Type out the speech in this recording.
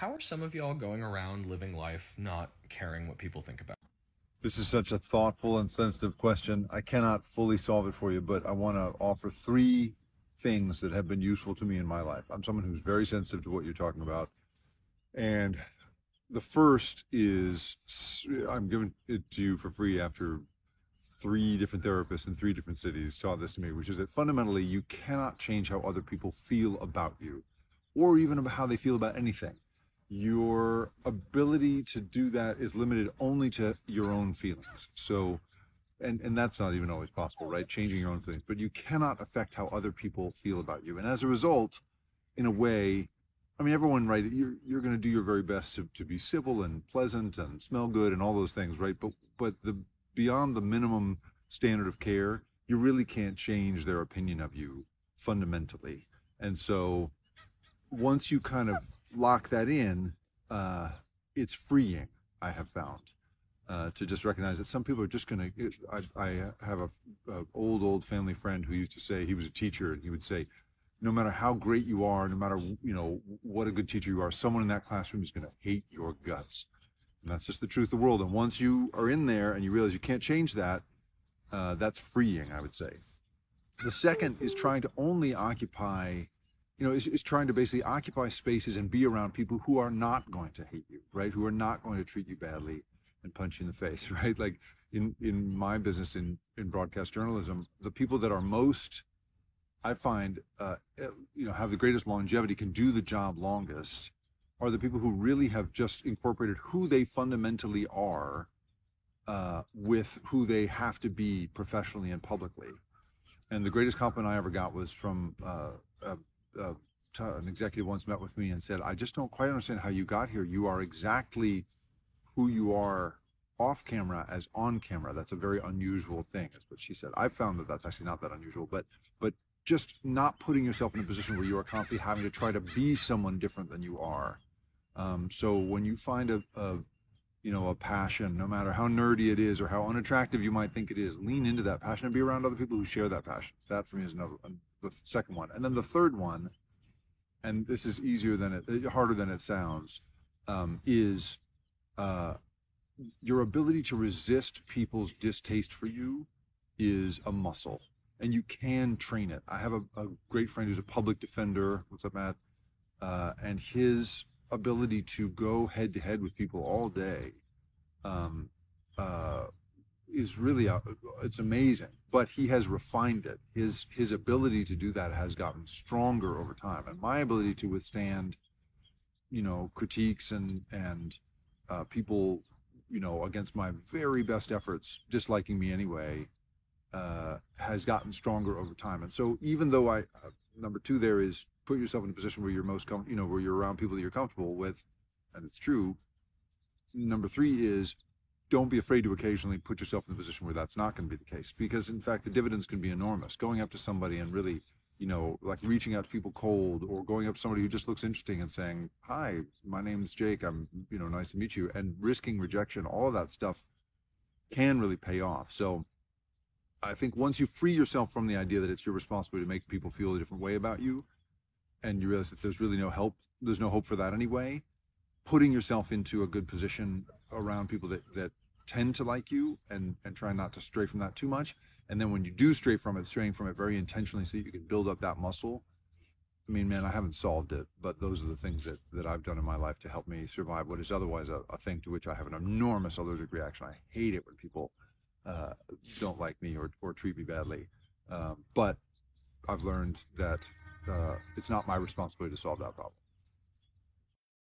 how are some of y'all going around living life not caring what people think about? This is such a thoughtful and sensitive question. I cannot fully solve it for you, but I want to offer three things that have been useful to me in my life. I'm someone who's very sensitive to what you're talking about. And the first is, I'm giving it to you for free after three different therapists in three different cities taught this to me, which is that fundamentally you cannot change how other people feel about you, or even about how they feel about anything. Your ability to do that is limited only to your own feelings. So, and that's not even always possible, right? Changing your own feelings, but you cannot affect how other people feel about you. And as a result, in a way, I mean, everyone, right? You're going to do your very best to be civil and pleasant and smell good and all those things, right? But the beyond the minimum standard of care, you really can't change their opinion of you fundamentally. And so, once you kind of lock that in, it's freeing. I have found to just recognize that some people are just going to. I have a old family friend who used to say, he was a teacher, and he would say, no matter how great you are, no matter what a good teacher you are, someone in that classroom is going to hate your guts. And that's just the truth of the world. And once you are in there and you realize you can't change that, that's freeing, I would say. The second is trying to only occupy, is trying to basically occupy spaces and be around people who are not going to hate you, right? Who are not going to treat you badly and punch you in the face, right? Like in my business in broadcast journalism, the people that are most, I find, have the greatest longevity, can do the job longest, are the people who really have just incorporated who they fundamentally are with who they have to be professionally and publicly. And the greatest compliment I ever got was from an executive once met with me and said, I just don't quite understand how you got here. You are exactly who you are off camera as on camera. That's a very unusual thing, is what she said. I've found that that's actually not that unusual, but just not putting yourself in a position where you are constantly having to try to be someone different than you are. So when you find a passion, no matter how nerdy it is or how unattractive you might think it is, lean into that passion and be around other people who share that passion. That for me is the second one. And then the third one, and this is harder than it sounds, is your ability to resist people's distaste for you is a muscle, and you can train it. I have a great friend who's a public defender. What's up, Matt? And his ability to go head to head with people all day is really it's amazing. But he has refined it. His ability to do that has gotten stronger over time, and my ability to withstand critiques and people against my very best efforts disliking me anyway has gotten stronger over time. And so even though number two there is put yourself in a position where you're where you're around people that you're comfortable with, and it's true. Number three is don't be afraid to occasionally put yourself in a position where that's not going to be the case, because in fact the dividends can be enormous. Going up to somebody and really, like reaching out to people cold, or going up to somebody who just looks interesting and saying, hi, my name's Jake, I'm nice to meet you, and risking rejection, all of that stuff can really pay off. So I think once you free yourself from the idea that it's your responsibility to make people feel a different way about you, and you realize that there's really no hope for that anyway, putting yourself into a good position around people that tend to like you, and try not to stray from that too much. And then when you do stray from it, straying from it very intentionally so that you can build up that muscle. I mean, man, I haven't solved it, but those are the things that I've done in my life to help me survive what is otherwise a thing to which I have an enormous allergic reaction. I hate it when people don't like me or treat me badly. But I've learned that it's not my responsibility to solve that problem.